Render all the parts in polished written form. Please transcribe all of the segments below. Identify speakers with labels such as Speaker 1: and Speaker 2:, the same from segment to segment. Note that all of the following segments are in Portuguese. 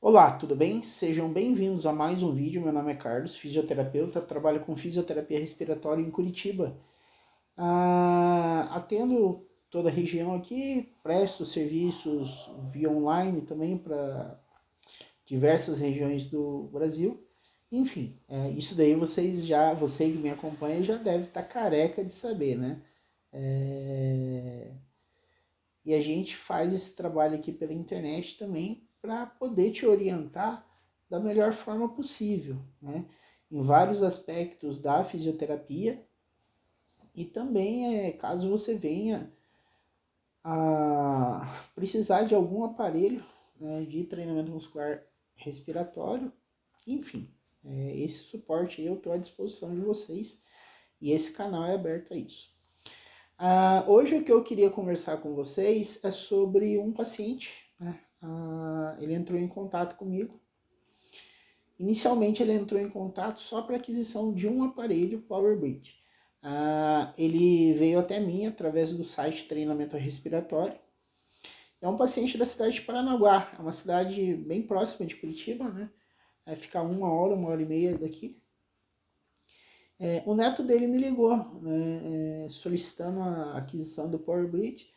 Speaker 1: Olá, tudo bem? Sejam bem-vindos a mais um vídeo. Meu nome é Carlos, fisioterapeuta, trabalho com fisioterapia respiratória em Curitiba. Atendo toda a região aqui, presto serviços via online também para diversas regiões do Brasil. Enfim, isso daí você que me acompanha já deve estar careca de saber, né? E a gente faz esse trabalho aqui pela internet também para poder te orientar da melhor forma possível, né? Em vários aspectos da fisioterapia e também caso você venha a precisar de algum aparelho, né, de treinamento muscular respiratório, enfim, esse suporte aí eu estou à disposição de vocês e esse canal é aberto a isso. Hoje o que eu queria conversar com vocês é sobre um paciente, né? Ele entrou em contato comigo. Inicialmente ele entrou em contato só para aquisição de um aparelho PowerBreath. Ele veio até mim através do site Treinamento Respiratório. É um paciente da cidade de Paranaguá, é uma cidade bem próxima de Curitiba, né? Fica uma hora e meia daqui. O neto dele me ligou, né, solicitando a aquisição do PowerBreath.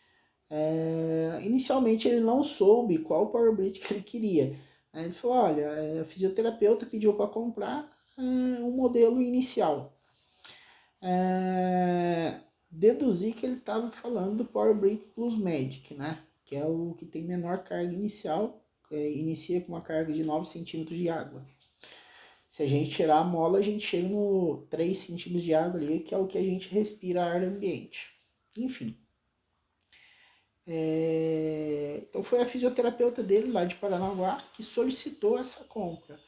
Speaker 1: Inicialmente ele não soube qual PowerBreath que ele queria. Aí ele falou, olha, a fisioterapeuta pediu para comprar um modelo inicial. Deduzi que ele estava falando do PowerBreath Plus Magic, né? Que é o que tem menor carga inicial, inicia com uma carga de 9 centímetros de água. Se a gente tirar a mola, a gente chega no 3 centímetros de água ali, que é o que a gente respira ar ambiente. Enfim. Então foi a fisioterapeuta dele lá de Paranaguá que solicitou essa compra.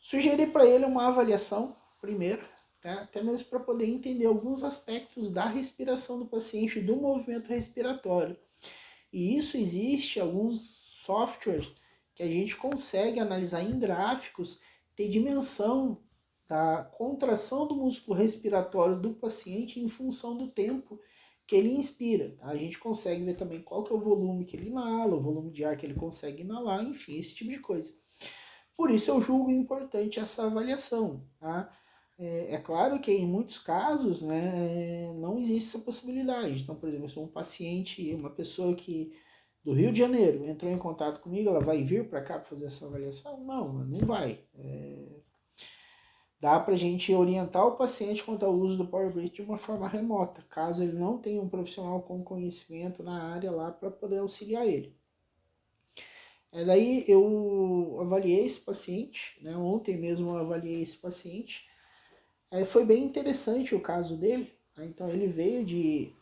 Speaker 1: Sugeri para ele uma avaliação primeiro, tá? Até mesmo para poder entender alguns aspectos da respiração do paciente, do movimento respiratório. E isso existe alguns softwares que a gente consegue analisar em gráficos, ter dimensão da contração do músculo respiratório do paciente em função do tempo que ele inspira. Tá? A gente consegue ver também qual que é o volume que ele inala, o volume de ar que ele consegue inalar, enfim, esse tipo de coisa. Por isso eu julgo importante essa avaliação. Tá? É claro que em muitos casos, né, não existe essa possibilidade. Então, por exemplo, se um paciente, uma pessoa que do Rio de Janeiro entrou em contato comigo, ela vai vir para cá para fazer essa avaliação? Não, não vai. Dá para a gente orientar o paciente quanto ao uso do PowerBreath de uma forma remota, caso ele não tenha um profissional com conhecimento na área lá para poder auxiliar ele. Daí eu avaliei esse paciente, né? Ontem mesmo eu avaliei esse paciente. Foi bem interessante o caso dele. Né? Então ele veio de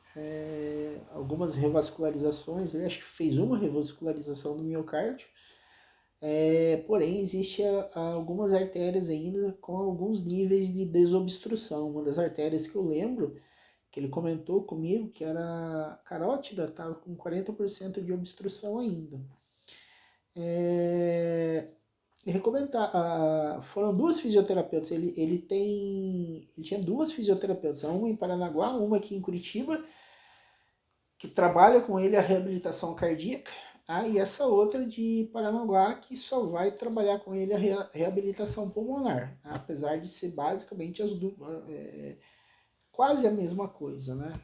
Speaker 1: algumas revascularizações, ele acho que fez uma revascularização do miocárdio. Porém, existe algumas artérias ainda com alguns níveis de desobstrução. Uma das artérias que eu lembro, que ele comentou comigo, que era a carótida, estava com 40% de obstrução ainda. Foram duas fisioterapeutas. Ele tinha duas fisioterapeutas, uma em Paranaguá, uma aqui em Curitiba, que trabalha com ele a reabilitação cardíaca, e essa outra de Paranaguá, que só vai trabalhar com ele a reabilitação pulmonar, apesar de ser basicamente as duas, quase a mesma coisa, né?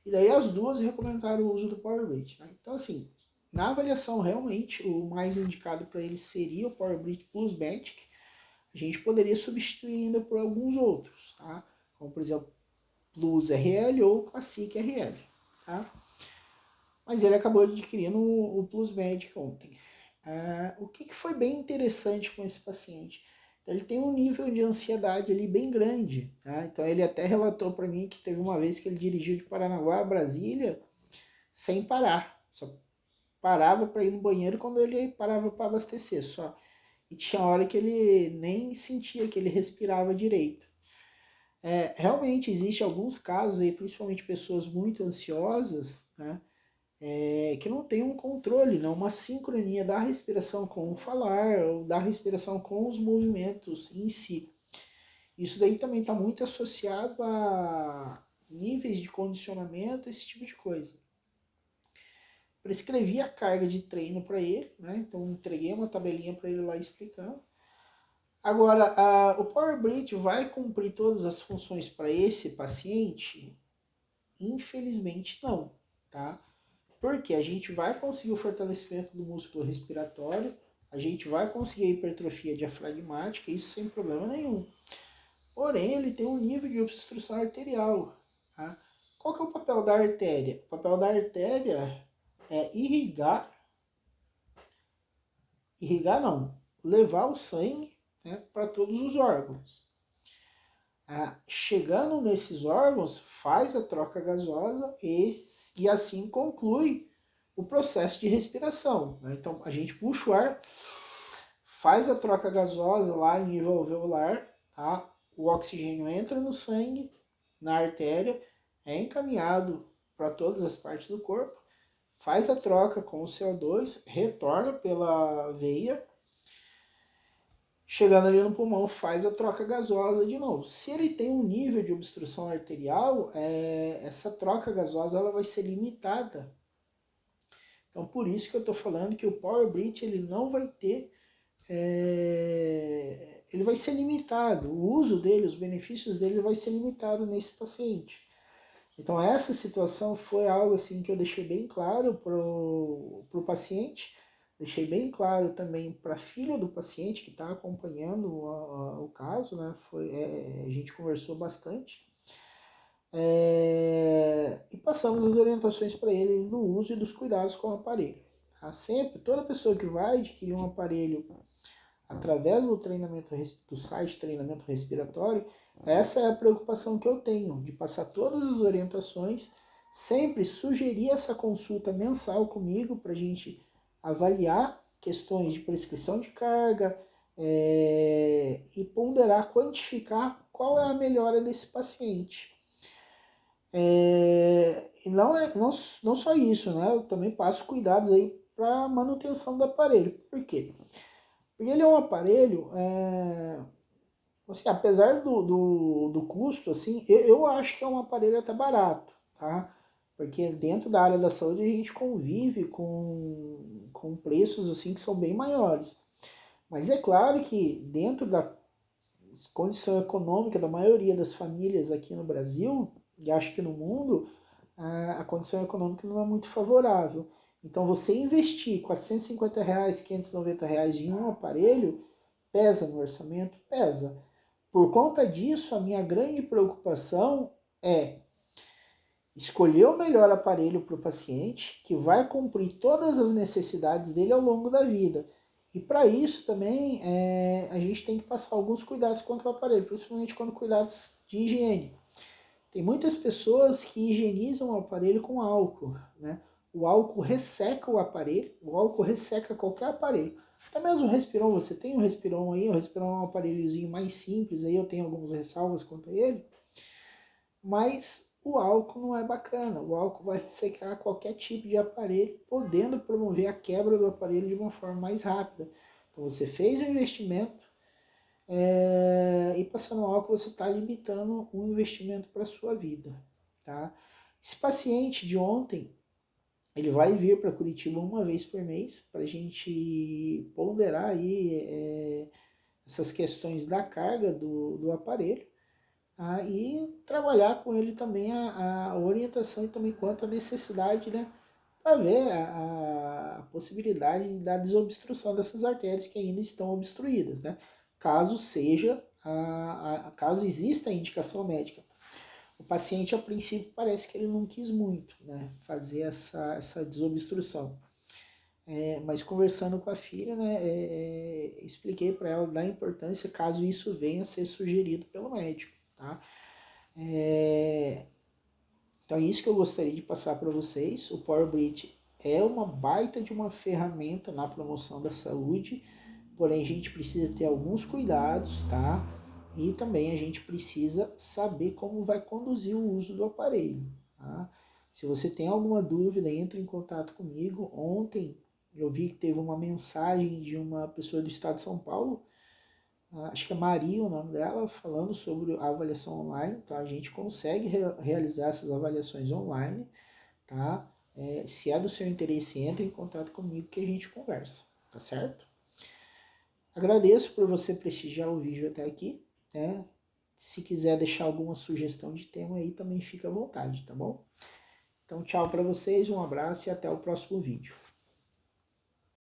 Speaker 1: E daí as duas recomendaram o uso do PowerBreath. Né? Então, assim, na avaliação, realmente, o mais indicado para ele seria o PowerBreath Plus Magic. A gente poderia substituir ainda por alguns outros, tá? Como, por exemplo, Plus RL ou Classic RL, tá? Mas ele acabou adquirindo o Plus Magic ontem. O que foi bem interessante com esse paciente? Então, ele tem um nível de ansiedade ali bem grande. Tá? Então ele até relatou para mim que teve uma vez que ele dirigiu de Paranaguá a Brasília sem parar. Só parava para ir no banheiro quando ele parava para abastecer só. E tinha hora que ele nem sentia que ele respirava direito. Realmente existe alguns casos aí, principalmente pessoas muito ansiosas, né? Que não tem um controle, não, uma sincronia da respiração com o falar, ou da respiração com os movimentos em si. Isso daí também está muito associado a níveis de condicionamento, esse tipo de coisa. prescrevi a carga de treino para ele, né? Então entreguei uma tabelinha para ele lá explicando. Agora, o Power Breath vai cumprir todas as funções para esse paciente? Infelizmente não, tá? Porque a gente vai conseguir o fortalecimento do músculo respiratório, a gente vai conseguir a hipertrofia diafragmática, isso sem problema nenhum. Porém, ele tem um nível de obstrução arterial. Tá? Qual que é o papel da artéria? O papel da artéria é levar o sangue, né, para todos os órgãos. Chegando nesses órgãos, faz a troca gasosa e assim conclui o processo de respiração. Né? Então, a gente puxa o ar, faz a troca gasosa lá em nível alveolar, tá? O oxigênio entra no sangue, na artéria, é encaminhado para todas as partes do corpo, faz a troca com o CO2, retorna pela veia, chegando ali no pulmão, faz a troca gasosa de novo. Se ele tem um nível de obstrução arterial, essa troca gasosa ela vai ser limitada. Então, por isso que eu estou falando que o Power Breath ele não vai ter... ele vai ser limitado. O uso dele, os benefícios dele vai ser limitado nesse paciente. Então, essa situação foi algo assim que eu deixei bem claro pro paciente. Deixei bem claro também para a filha do paciente que está acompanhando o caso, né? A gente conversou bastante. E passamos as orientações para ele no uso e dos cuidados com o aparelho. Tá? Sempre, toda pessoa que vai adquirir um aparelho através do site Treinamento Respiratório, essa é a preocupação que eu tenho, de passar todas as orientações, sempre sugerir essa consulta mensal comigo para a gente avaliar questões de prescrição de carga e ponderar, quantificar qual é a melhora desse paciente. E não só isso, né? Eu também passo cuidados aí para manutenção do aparelho. Por quê? Porque ele é um aparelho, assim, apesar do custo, assim, eu acho que é um aparelho até barato, tá? Porque dentro da área da saúde a gente convive com preços assim que são bem maiores. Mas é claro que dentro da condição econômica da maioria das famílias aqui no Brasil, e acho que no mundo, a condição econômica não é muito favorável. Então você investir R$ 450, R$ 590 em um aparelho, pesa no orçamento? Pesa. Por conta disso, a minha grande preocupação é escolher o melhor aparelho para o paciente, que vai cumprir todas as necessidades dele ao longo da vida. E para isso também a gente tem que passar alguns cuidados contra o aparelho, principalmente quando cuidados de higiene. Tem muitas pessoas que higienizam o aparelho com álcool, né? O álcool resseca o aparelho, o álcool resseca qualquer aparelho. Até mesmo o Respiron, você tem um Respiron aí, o Respiron é um aparelhozinho mais simples, aí eu tenho algumas ressalvas quanto a ele, mas o álcool não é bacana, o álcool vai ressecar qualquer tipo de aparelho, podendo promover a quebra do aparelho de uma forma mais rápida. Então você fez o investimento, e passando álcool você está limitando um investimento para a sua vida. Tá? Esse paciente de ontem, ele vai vir para Curitiba uma vez por mês para a gente ponderar aí essas questões da carga do aparelho, tá? E trabalhar com ele também a orientação e também quanto à necessidade, né? Para ver a possibilidade da desobstrução dessas artérias que ainda estão obstruídas, né? Caso seja, caso exista a indicação médica. O paciente, a princípio, parece que ele não quis muito, né, fazer essa desobstrução. Mas conversando com a filha, né, expliquei para ela da importância caso isso venha a ser sugerido pelo médico, tá? Então é isso que eu gostaria de passar para vocês. O Power Breath é uma baita de uma ferramenta na promoção da saúde, porém a gente precisa ter alguns cuidados, tá? E também a gente precisa saber como vai conduzir o uso do aparelho, tá? Se você tem alguma dúvida, entre em contato comigo. Ontem eu vi que teve uma mensagem de uma pessoa do estado de São Paulo, acho que é Maria o nome dela, falando sobre a avaliação online, tá? A gente consegue realizar essas avaliações online, tá? Se é do seu interesse, entre em contato comigo que a gente conversa, tá certo? Agradeço por você prestigiar o vídeo até aqui, né? Se quiser deixar alguma sugestão de tema aí, também fica à vontade, tá bom? Então, tchau para vocês, um abraço e até o próximo vídeo.